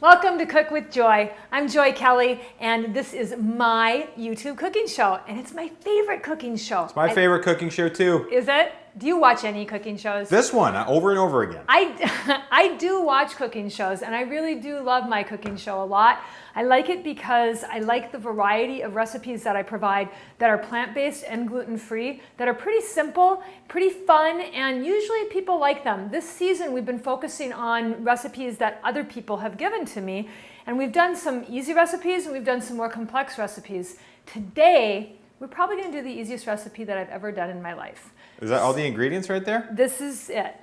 Welcome to Cook with Joy. I'm Joy Kelly, and this is my YouTube cooking show, and it's my favorite cooking show. It's my favorite cooking show too. Is it? Do you watch any cooking shows? This one, over and over again. I do watch cooking shows, and I really do love my cooking show a lot. I like it because I like the variety of recipes that I provide that are plant-based and gluten-free, that are pretty simple, pretty fun, and usually people like them. This season we've been focusing on recipes that other people have given to me, and we've done some easy recipes and we've done some more complex recipes. Today, we're probably going to do the easiest recipe that I've ever done in my life. Is that all the ingredients right there? This is it.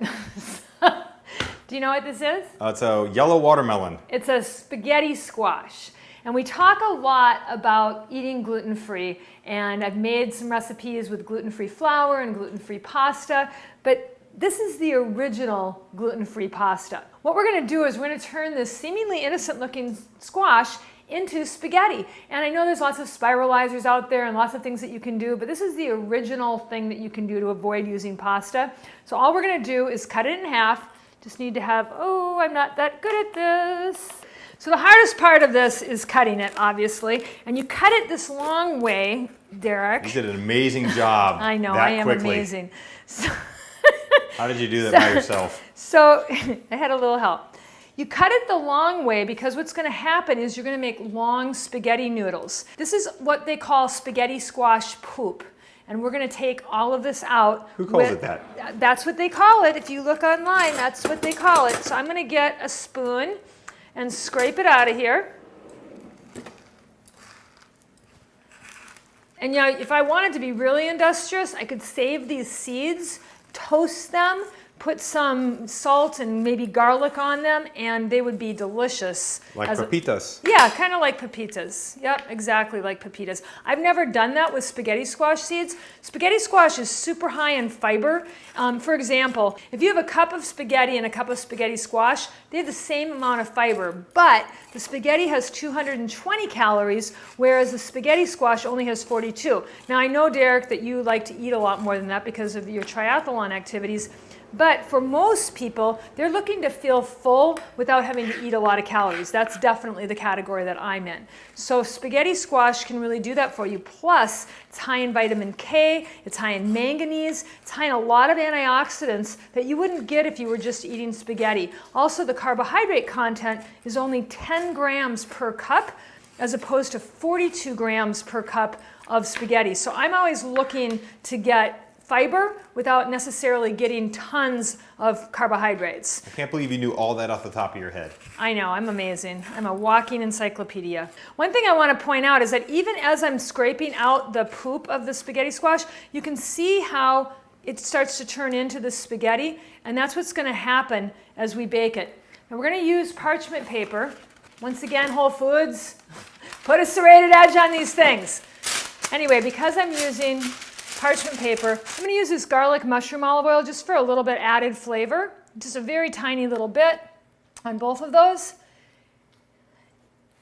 Do you know what this is? It's a yellow watermelon. It's a spaghetti squash. And we talk a lot about eating gluten-free, and I've made some recipes with gluten-free flour and gluten-free pasta, but this is the original gluten-free pasta. What we're going to do is we're going to turn this seemingly innocent-looking squash into spaghetti. And I know there's lots of spiralizers out there and lots of things that you can do, but this is the original thing that you can do to avoid using pasta. So all we're going to do is cut it in half. Just need to have, oh, I'm not that good at this. So the hardest part of this is cutting it, obviously. And you cut it this long way, Derek. You did an amazing job. I know, that I am quickly. amazing. So how did you do that by yourself? So I had a little help. You cut it the long way because what's going to happen is you're going to make long spaghetti noodles. This is what they call spaghetti squash poop. And we're going to take all of this out. Who calls it that? That's what they call it. If you look online, that's what they call it. So I'm going to get a spoon and scrape it out of here. And you know, if I wanted to be really industrious, I could save these seeds, toast them, put some salt and maybe garlic on them, and they would be delicious. Like pepitas. Yeah, kind of like pepitas. Yep, exactly like pepitas. I've never done that with spaghetti squash seeds. Spaghetti squash is super high in fiber. For example, if you have a cup of spaghetti and a cup of spaghetti squash, they have the same amount of fiber, but the spaghetti has 220 calories, whereas the spaghetti squash only has 42. Now I know, Derek, that you like to eat a lot more than that because of your triathlon activities. But for most people, they're looking to feel full without having to eat a lot of calories. That's definitely the category that I'm in. So spaghetti squash can really do that for you. Plus, it's high in vitamin K, it's high in manganese, it's high in a lot of antioxidants that you wouldn't get if you were just eating spaghetti. Also, the carbohydrate content is only 10 grams per cup as opposed to 42 grams per cup of spaghetti. So I'm always looking to get fiber without necessarily getting tons of carbohydrates. I can't believe you knew all that off the top of your head. I know, I'm amazing. I'm a walking encyclopedia. One thing I want to point out is that even as I'm scraping out the poop of the spaghetti squash, you can see how it starts to turn into the spaghetti, and that's what's going to happen as we bake it. And we're going to use parchment paper. Once again, Whole Foods, put a serrated edge on these things. Anyway, because I'm using parchment paper, I'm going to use this garlic mushroom olive oil just for a little bit added flavor. Just a very tiny little bit on both of those.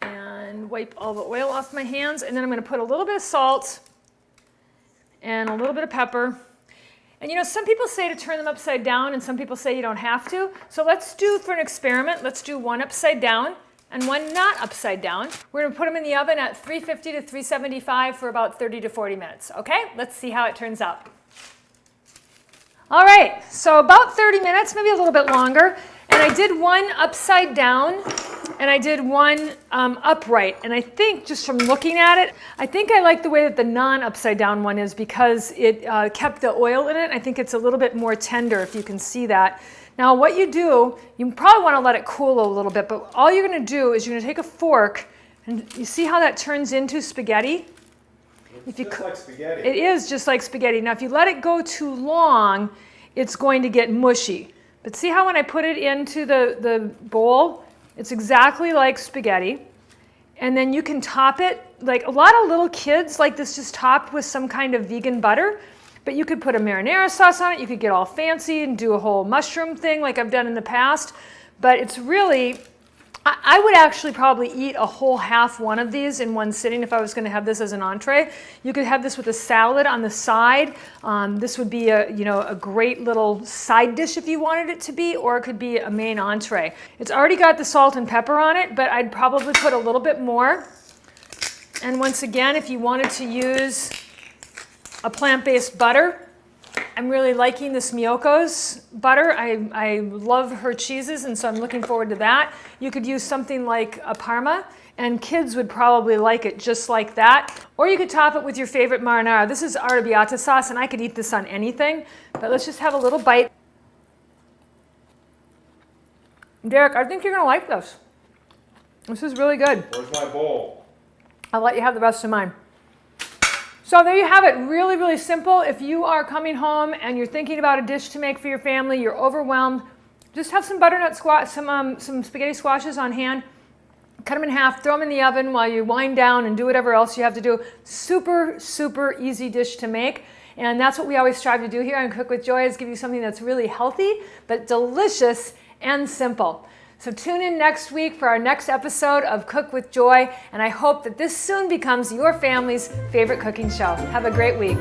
And wipe all the oil off my hands. And then I'm going to put a little bit of salt and a little bit of pepper. And you know, some people say to turn them upside down and some people say you don't have to. So let's do, for an experiment, let's do one upside down and one not upside down. We're going to put them in the oven at 350 to 375 for about 30 to 40 minutes. Okay, let's see how it turns out. All right, so about 30 minutes, maybe a little bit longer. And I did one upside down and I did one upright. And I think just from looking at it, I think I like the way that the non-upside down one is because it kept the oil in it. I think it's a little bit more tender, if you can see that. Now what you do, you probably want to let it cool a little bit, but all you're going to do is you're going to take a fork, and you see how that turns into spaghetti? It's just like spaghetti. It is just like spaghetti. Now if you let it go too long, it's going to get mushy. But see how when I put it into the bowl, it's exactly like spaghetti. And then you can top it, like a lot of little kids like this just topped with some kind of vegan butter. But you could put a marinara sauce on it. You could get all fancy and do a whole mushroom thing like I've done in the past. But it's really I would actually probably eat a whole half one of these in one sitting if I was going to have this as an entree. You could have this with a salad on the side. This would be a great little side dish if you wanted it to be, or it could be a main entree. It's already got the salt and pepper on it, but I'd probably put a little bit more. And once again, if you wanted to use a plant-based butter, I'm really liking this Miyoko's butter. I love her cheeses, and so I'm looking forward to that. You could use something like a Parma, and kids would probably like it just like that. Or you could top it with your favorite marinara. This is arrabbiata sauce, and I could eat this on anything, but let's just have a little bite. Derek, I think you're gonna like this. This is really good. Where's my bowl? I'll let you have the rest of mine. So there you have it, really, really simple. If you are coming home and you're thinking about a dish to make for your family, you're overwhelmed, just have some butternut squash, some spaghetti squashes on hand, cut them in half, throw them in the oven while you wind down and do whatever else you have to do. Super, super easy dish to make. And that's what we always strive to do here on Cook with Joy, is give you something that's really healthy, but delicious and simple. So tune in next week for our next episode of Cook with Joy, and I hope that this soon becomes your family's favorite cooking show. Have a great week.